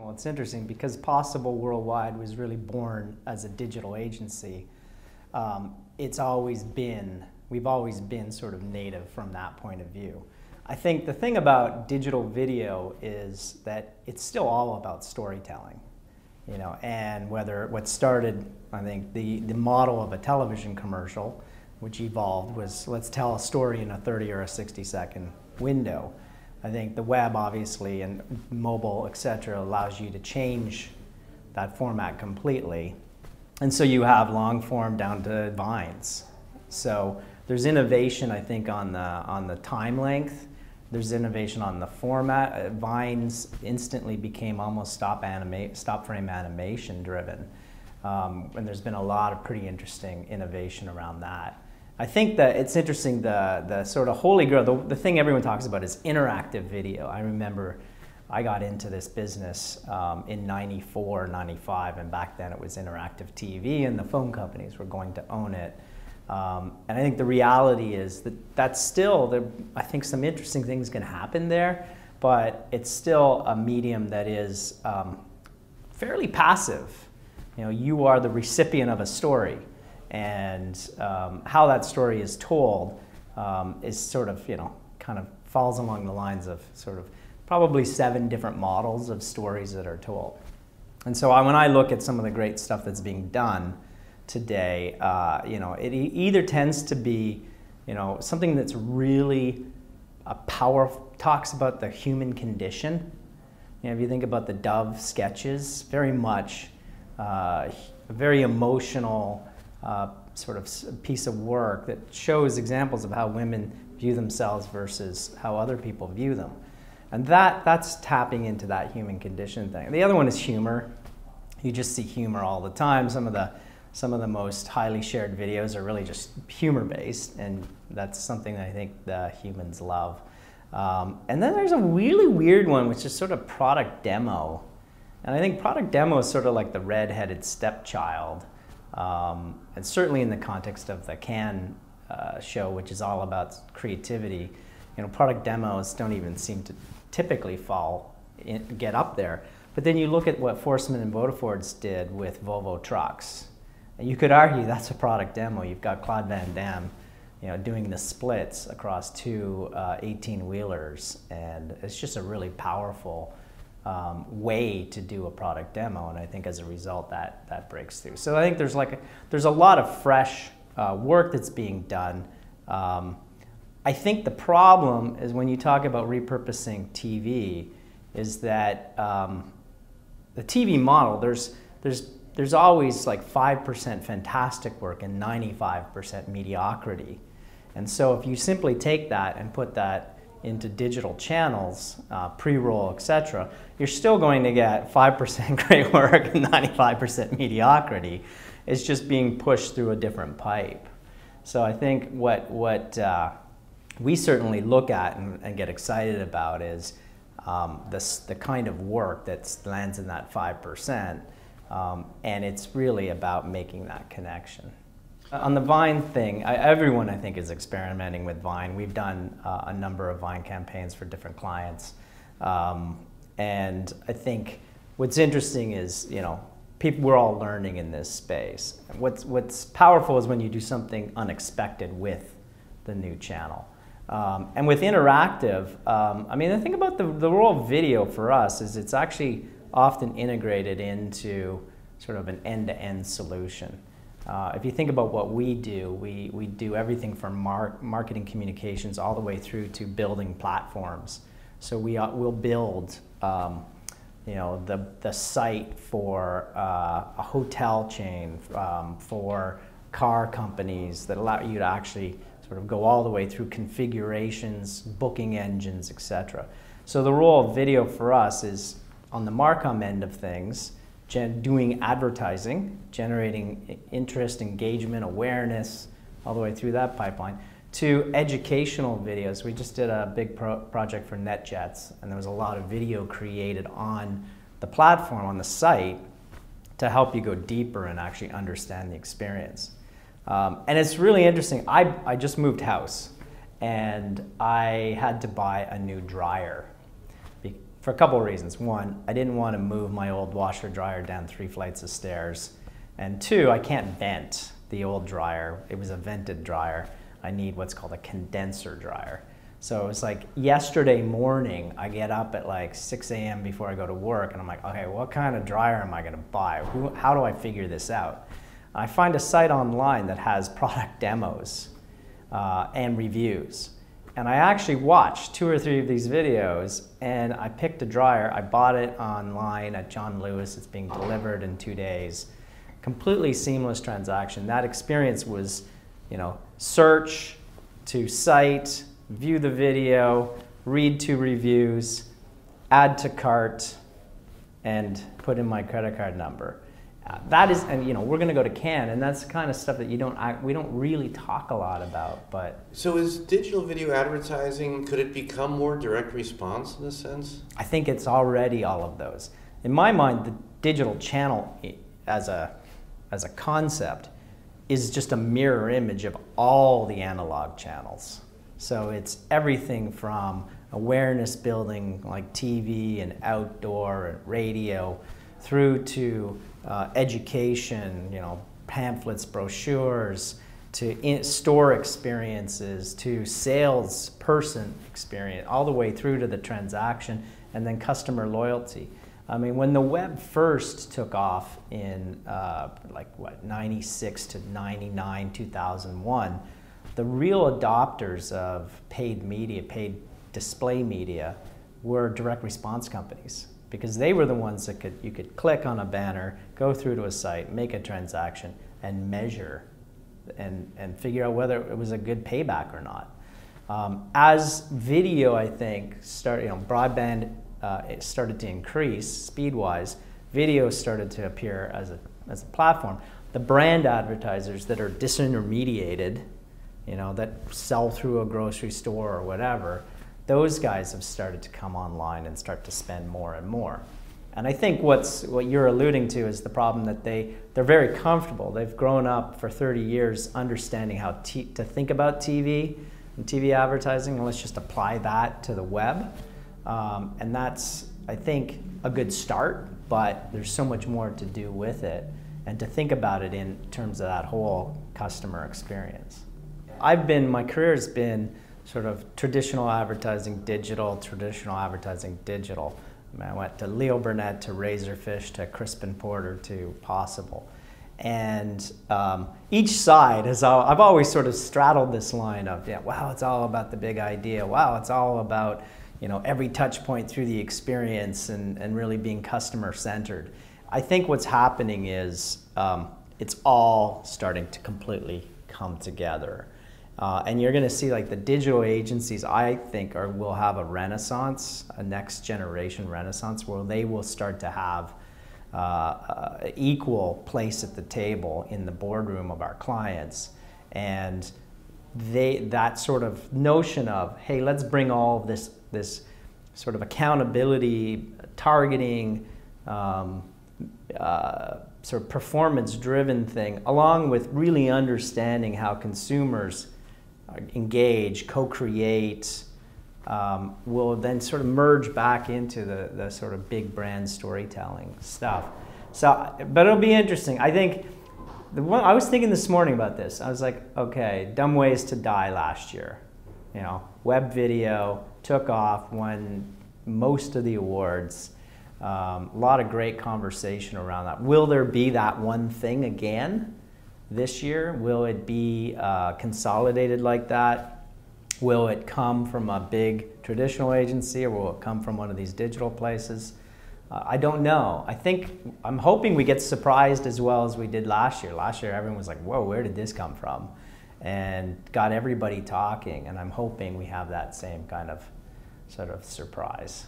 Well, it's interesting because Possible Worldwide was really born as a digital agency. We've always been sort of native from that point of view. I think the thing about digital video is that it's still all about storytelling, and what started, I think, the model of a television commercial, which evolved, was let's tell a story in a 30 or a 60-second window. I think the web, obviously, and mobile, et cetera, allows you to change that format completely. And so you have long form down to vines. So there's innovation, I think, on the time length. There's innovation on the format. Vines instantly became almost stop frame animation driven. And there's been a lot of pretty interesting innovation around that. I think that it's interesting, the sort of holy grail, the thing everyone talks about is interactive video. I remember I got into this business in '94, '95, and back then it was interactive TV, and the phone companies were going to own it. And I think the reality is that that's still, I think some interesting things can happen there, but it's still a medium that is fairly passive. You are the recipient of a story. And how that story is told is sort of, kind of falls along the lines of sort of probably 7 different models of stories that are told. And so when I look at some of the great stuff that's being done today, it either tends to be, something that's really talks about the human condition. If you think about the Dove sketches, very much a very emotional sort of piece of work that shows examples of how women view themselves versus how other people view them. And that's tapping into that human condition thing. The other one is humor. You just see humor all the time. Some of the most highly shared videos are really just humor-based, and that's something that I think the humans love. And then there's a really weird one, which is sort of product demo. And I think product demo is sort of like the red-headed stepchild. And certainly in the context of the Cannes show, which is all about creativity, product demos don't even seem to typically get up there. But then you look at what Forsman and Bodefords did with Volvo trucks, and you could argue that's a product demo. You've got Claude Van Damme, doing the splits across 2 18-wheelers, and it's just a really powerful way to do a product demo, and I think as a result that breaks through. So I think there's a lot of fresh work that's being done. I think the problem is when you talk about repurposing TV is that the TV model, there's always like 5% fantastic work and 95% mediocrity. And so if you simply take that and put that into digital channels, pre-roll, etc., you're still going to get 5% great work and 95% mediocrity. It's just being pushed through a different pipe. So I think what we certainly look at and get excited about is the kind of work that lands in that 5%, and it's really about making that connection. On the Vine thing, everyone I think is experimenting with Vine. We've done a number of Vine campaigns for different clients. And I think what's interesting is, we're all learning in this space. What's powerful is when you do something unexpected with the new channel. And with interactive, the thing about the role of video for us is it's actually often integrated into sort of an end-to-end solution. If you think about what we do, we do everything from marketing communications all the way through to building platforms. So we'll build the site for a hotel chain, for car companies that allow you to actually sort of go all the way through configurations, booking engines, etc. So the role of video for us is on the Marcom end of things, doing advertising, generating interest, engagement, awareness, all the way through that pipeline, to educational videos. We just did a big project for NetJets, and there was a lot of video created on the platform, on the site, to help you go deeper and actually understand the experience. And it's really interesting. I just moved house, and I had to buy a new dryer. for a couple of reasons. One, I didn't want to move my old washer dryer down 3 flights of stairs. And 2, I can't vent the old dryer. It was a vented dryer. I need what's called a condenser dryer. So it was like yesterday morning, I get up at like 6 a.m. before I go to work, and I'm like, okay, what kind of dryer am I going to buy? How do I figure this out? I find a site online that has product demos and reviews. And I actually watched 2 or 3 of these videos, and I picked a dryer. I bought it online at John Lewis. It's being delivered in 2 days. Completely seamless transaction. That experience was, you know, search to site, view the video, read 2 reviews, add to cart, and put in my credit card number. That is, and you know, we're going to go to Cannes, and that's the kind of stuff that we don't really talk a lot about. But so, is digital video advertising, could it become more direct response in a sense? I think it's already all of those. In my mind, the digital channel as a concept is just a mirror image of all the analog channels. So it's everything from awareness building like TV and outdoor and radio, through to education, you know, pamphlets, brochures, to store experiences, to salesperson experience, all the way through to the transaction, and then customer loyalty. I mean, when the web first took off in 96 to 99, 2001, the real adopters of paid media, paid display media, were direct response companies, because they were the ones that you could click on a banner, go through to a site, make a transaction, and measure and figure out whether it was a good payback or not. As video, I think, broadband it started to increase speed-wise, video started to appear as a platform. The brand advertisers that are disintermediated, you know, that sell through a grocery store or whatever, those guys have started to come online and start to spend more and more. And I think what you're alluding to is the problem that they're very comfortable. They've grown up for 30 years understanding how to think about TV and TV advertising, and let's just apply that to the web. And that's, I think, a good start, but there's so much more to do with it and to think about it in terms of that whole customer experience. My career has been sort of traditional advertising, digital, traditional advertising, digital. I mean, I went to Leo Burnett, to Razorfish, to Crispin Porter, to Possible. And each side I've always sort of straddled this line of, yeah, wow, it's all about the big idea. Wow, it's all about, you know, every touch point through the experience and really being customer centered. I think what's happening is it's all starting to completely come together. And you're going to see, like, the digital agencies, I think, will have a renaissance, a next generation renaissance, where they will start to have equal place at the table in the boardroom of our clients. And that sort of notion of, hey, let's bring all of this sort of accountability, targeting, sort of performance-driven thing, along with really understanding how consumers engage, co-create, will then sort of merge back into the sort of big brand storytelling stuff. So, but it'll be interesting. I think I was thinking this morning about this. I was like, okay, Dumb Ways to Die last year. You know, web video took off, won most of the awards. A lot of great conversation around that. Will there be that one thing again this year? Will it be consolidated like that? Will it come from a big traditional agency, or will it come from one of these digital places? I don't know. I'm hoping we get surprised as well as we did last year. Last year, everyone was like, whoa, where did this come from? And got everybody talking, and I'm hoping we have that same kind of sort of surprise.